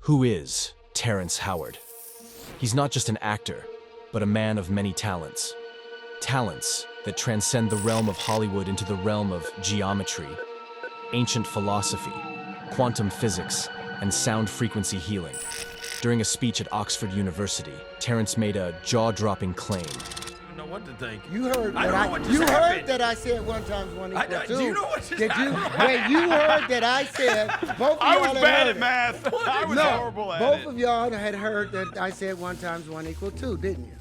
Who is Terrence Howard? He's not just an actor, but a man of many talents. Talents that transcend the realm of Hollywood into the realm of geometry, ancient philosophy, quantum physics, and sound frequency healing. During a speech at Oxford University, Terrence made a jaw-dropping claim. I don't know what to think. You heard I that don't know what just happened. heard that I said 1 times 1 equals 2. Do you know what just Did you? happened? Wait, you heard that I said both of I y'all was had bad heard at it. math. I was No, horrible at both it. of y'all had heard that I said 1 times 1 equals 2, didn't you?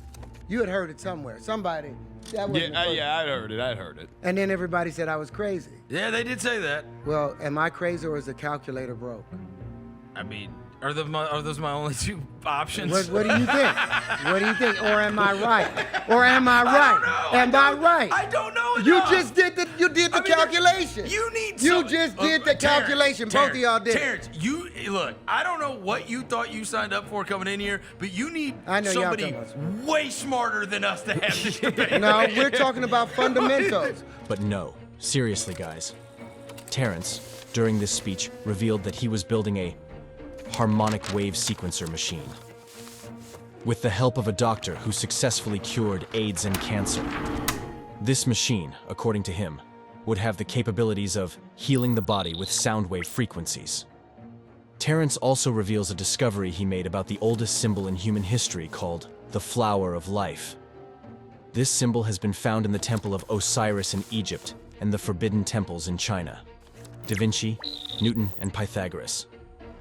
You had heard it somewhere. Somebody. That wasn't the first. Yeah, I'd heard it. I'd heard it. And then everybody said I was crazy. Yeah, they did say that. Well, am I crazy or is the calculator broke? I mean, are those my only 2 options? What do you think? What do you think? Or am I right? Or am I right? Am I right? I don't know. You enough. just did the calculation. You need. You just did the calculation. Both of y'all did. Terrence, you look. I don't know what you thought you signed up for coming in here, but you need I know y'all somebody talking about way smarter than us to have this debate. No, we're talking about fundamentals. But no, seriously guys. Terrence, during this speech, revealed that he was building a harmonic wave sequencer machine. With the help of a doctor who successfully cured AIDS and cancer. This machine, according to him, would have the capabilities of healing the body with sound wave frequencies. Terrence also reveals a discovery he made about the oldest symbol in human history called the flower of life. This symbol has been found in the temple of Osiris in Egypt and the Forbidden Temples in China. Da Vinci, Newton, and Pythagoras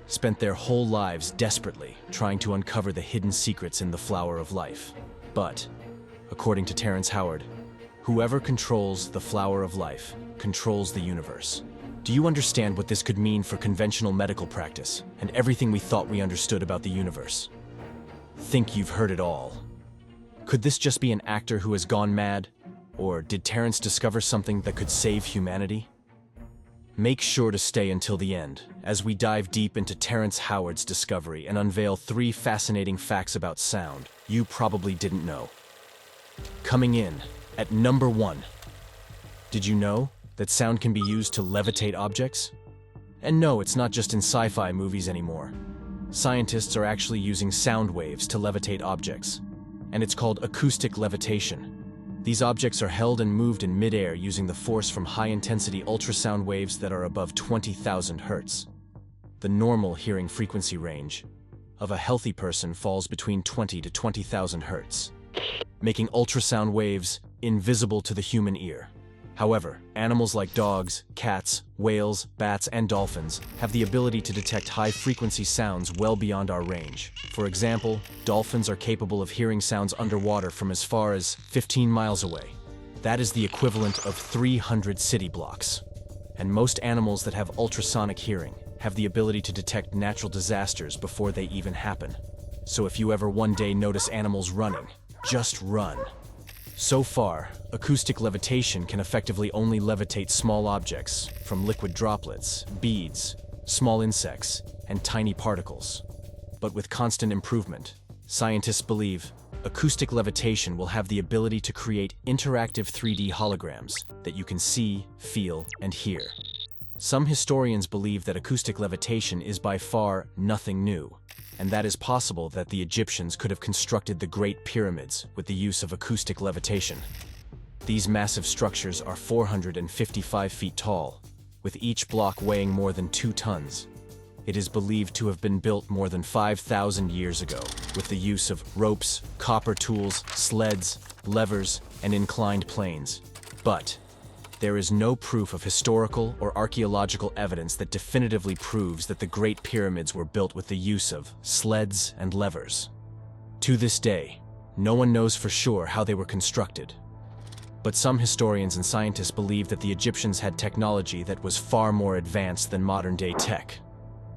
spent their whole lives desperately trying to uncover the hidden secrets in the flower of life. But, according to Terrence Howard, whoever controls the flower of life controls the universe. Do you understand what this could mean for conventional medical practice and everything we thought we understood about the universe? Think you've heard it all. Could this just be an actor who has gone mad? Or did Terrence discover something that could save humanity? Make sure to stay until the end, as we dive deep into Terrence Howard's discovery and unveil 3 fascinating facts about sound you probably didn't know. Coming in at number 1. Did you know that sound can be used to levitate objects? And no, it's not just in sci-fi movies anymore. Scientists are actually using sound waves to levitate objects, and it's called acoustic levitation. These objects are held and moved in midair using the force from high-intensity ultrasound waves that are above 20,000 hertz. The normal hearing frequency range of a healthy person falls between 20 to 20,000 hertz, making ultrasound waves invisible to the human ear. However, animals like dogs, cats, whales, bats, and dolphins have the ability to detect high-frequency sounds well beyond our range. For example, dolphins are capable of hearing sounds underwater from as far as 15 miles away. That is the equivalent of 300 city blocks. And most animals that have ultrasonic hearing have the ability to detect natural disasters before they even happen. So if you ever one day notice animals running, just run. So far, acoustic levitation can effectively only levitate small objects, from liquid droplets, beads, small insects, and tiny particles. But with constant improvement, scientists believe acoustic levitation will have the ability to create interactive 3D holograms that you can see, feel, and hear. Some historians believe that acoustic levitation is by far nothing new, and that is possible that the Egyptians could have constructed the Great Pyramids with the use of acoustic levitation. These massive structures are 455 feet tall, with each block weighing more than 2 tons. It is believed to have been built more than 5,000 years ago, with the use of ropes, copper tools, sleds, levers, and inclined planes. But there is no proof of historical or archaeological evidence that definitively proves that the Great Pyramids were built with the use of sleds and levers. To this day, no one knows for sure how they were constructed. But some historians and scientists believe that the Egyptians had technology that was far more advanced than modern-day tech.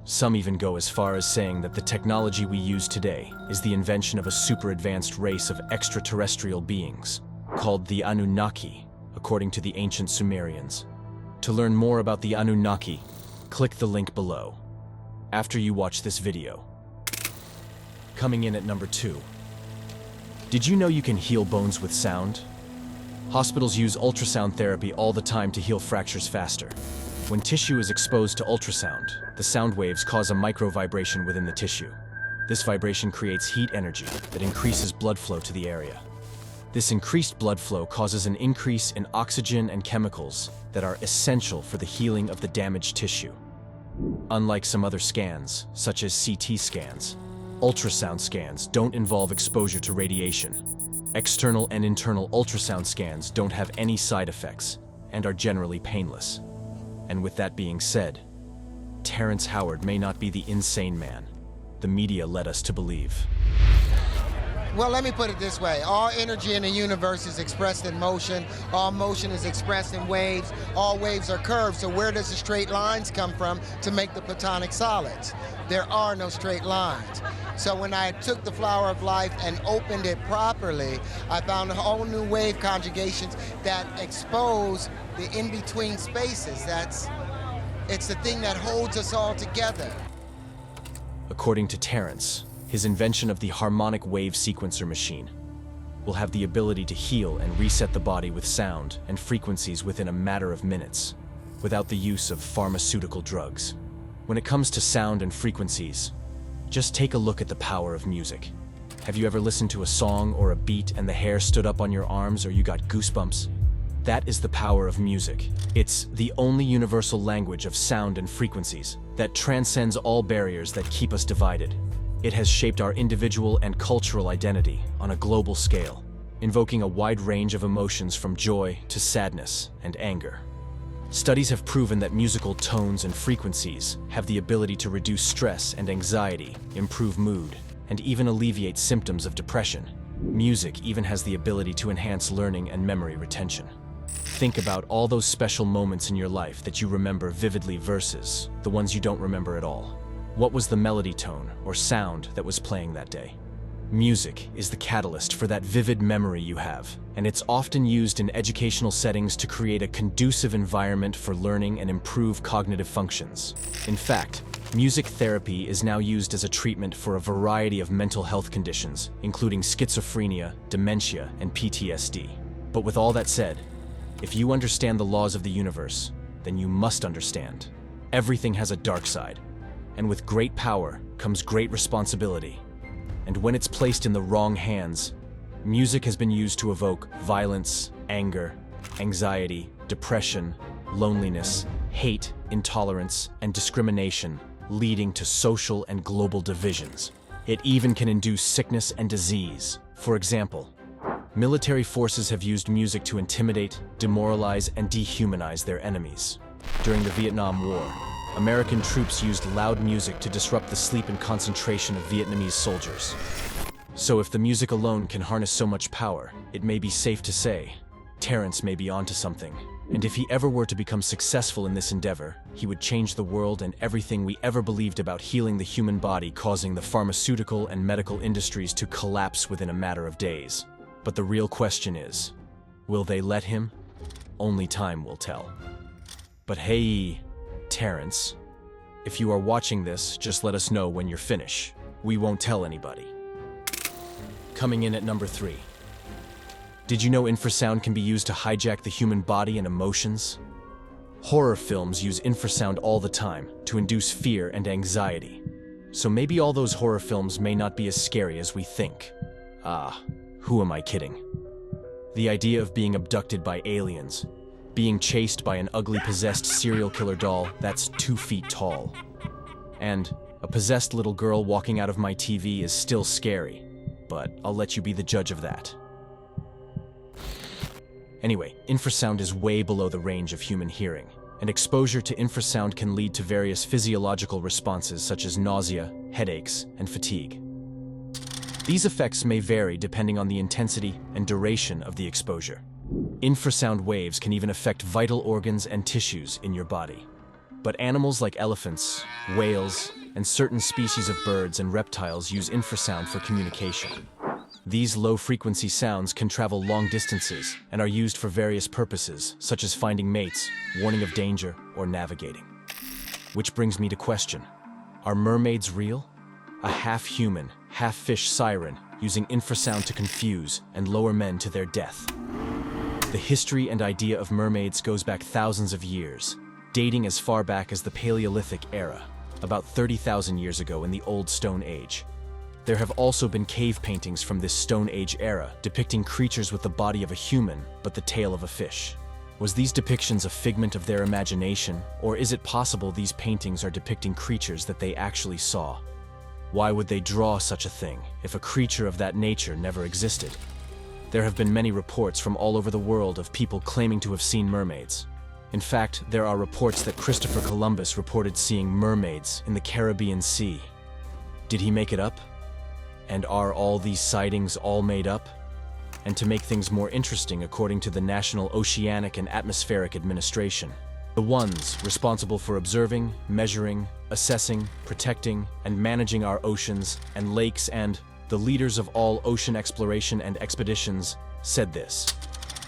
Some even go as far as saying that the technology we use today is the invention of a super-advanced race of extraterrestrial beings, called the Anunnaki, according to the ancient Sumerians. To learn more about the Anunnaki, click the link below. After you watch this video. Coming in at number 2. Did you know you can heal bones with sound? Hospitals use ultrasound therapy all the time to heal fractures faster. When tissue is exposed to ultrasound, the sound waves cause a micro-vibration within the tissue. This vibration creates heat energy that increases blood flow to the area. This increased blood flow causes an increase in oxygen and chemicals that are essential for the healing of the damaged tissue. Unlike some other scans, such as CT scans, ultrasound scans don't involve exposure to radiation. External and internal ultrasound scans don't have any side effects and are generally painless. And with that being said, Terrence Howard may not be the insane man the media led us to believe. Well, let me put it this way. All energy in the universe is expressed in motion. All motion is expressed in waves. All waves are curved. So where does the straight lines come from to make the platonic solids? There are no straight lines. So when I took the flower of life and opened it properly, I found a whole new wave conjugations that expose the in-between spaces. It's the thing that holds us all together. According to Terrence, his invention of the harmonic wave sequencer machine will have the ability to heal and reset the body with sound and frequencies within a matter of minutes, without the use of pharmaceutical drugs. When it comes to sound and frequencies, just take a look at the power of music. Have you ever listened to a song or a beat and the hair stood up on your arms or you got goosebumps? That is the power of music. It's the only universal language of sound and frequencies that transcends all barriers that keep us divided. It has shaped our individual and cultural identity on a global scale, invoking a wide range of emotions from joy to sadness and anger. Studies have proven that musical tones and frequencies have the ability to reduce stress and anxiety, improve mood, and even alleviate symptoms of depression. Music even has the ability to enhance learning and memory retention. Think about all those special moments in your life that you remember vividly versus the ones you don't remember at all. What was the melody tone or sound that was playing that day? Music is the catalyst for that vivid memory you have, and it's often used in educational settings to create a conducive environment for learning and improve cognitive functions. In fact, music therapy is now used as a treatment for a variety of mental health conditions, including schizophrenia, dementia, and PTSD. But with all that said, if you understand the laws of the universe, then you must understand everything has a dark side. And with great power comes great responsibility. And when it's placed in the wrong hands, music has been used to evoke violence, anger, anxiety, depression, loneliness, hate, intolerance, and discrimination, leading to social and global divisions. It even can induce sickness and disease. For example, military forces have used music to intimidate, demoralize, and dehumanize their enemies. During the Vietnam War, American troops used loud music to disrupt the sleep and concentration of Vietnamese soldiers. So if the music alone can harness so much power, it may be safe to say, Terrence may be onto something. And if he ever were to become successful in this endeavor, he would change the world and everything we ever believed about healing the human body, causing the pharmaceutical and medical industries to collapse within a matter of days. But the real question is, will they let him? Only time will tell. But hey, Terrence, if you are watching this, just let us know when you're finished. We won't tell anybody. Coming in at number 3. Did you know infrasound can be used to hijack the human body and emotions? Horror films use infrasound all the time to induce fear and anxiety. So maybe all those horror films may not be as scary as we think. Who am I kidding? The idea of being abducted by aliens, being chased by an ugly possessed serial killer doll that's 2 feet tall, and a possessed little girl walking out of my TV is still scary, but I'll let you be the judge of that. Anyway, infrasound is way below the range of human hearing, and exposure to infrasound can lead to various physiological responses such as nausea, headaches, and fatigue. These effects may vary depending on the intensity and duration of the exposure. Infrasound waves can even affect vital organs and tissues in your body. But animals like elephants, whales, and certain species of birds and reptiles use infrasound for communication. These low-frequency sounds can travel long distances and are used for various purposes, such as finding mates, warning of danger, or navigating. Which brings me to question, are mermaids real? A half-human, half-fish siren using infrasound to confuse and lower men to their death. The history and idea of mermaids goes back thousands of years, dating as far back as the Paleolithic era, about 30,000 years ago in the Old Stone Age. There have also been cave paintings from this Stone Age era depicting creatures with the body of a human but the tail of a fish. Was these depictions a figment of their imagination, or is it possible these paintings are depicting creatures that they actually saw? Why would they draw such a thing if a creature of that nature never existed? There have been many reports from all over the world of people claiming to have seen mermaids. In fact, there are reports that Christopher Columbus reported seeing mermaids in the Caribbean Sea. Did he make it up? And are all these sightings all made up? And to make things more interesting, according to the National Oceanic and Atmospheric Administration, the ones responsible for observing, measuring, assessing, protecting, and managing our oceans and lakes, and the leaders of all ocean exploration and expeditions, said this: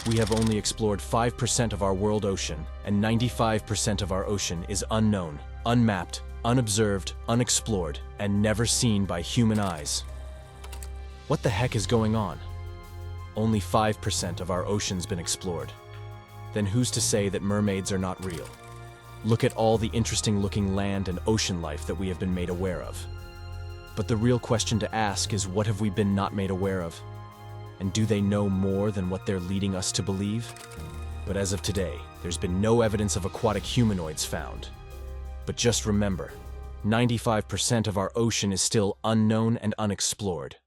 "We have only explored 5% of our world ocean, and 95% of our ocean is unknown, unmapped, unobserved, unexplored, and never seen by human eyes." What the heck is going on? Only 5% of our ocean's been explored. Then who's to say that mermaids are not real? Look at all the interesting-looking land and ocean life that we have been made aware of. But the real question to ask is, what have we been not made aware of? And do they know more than what they're leading us to believe? But as of today, there's been no evidence of aquatic humanoids found. But just remember, 95% of our ocean is still unknown and unexplored.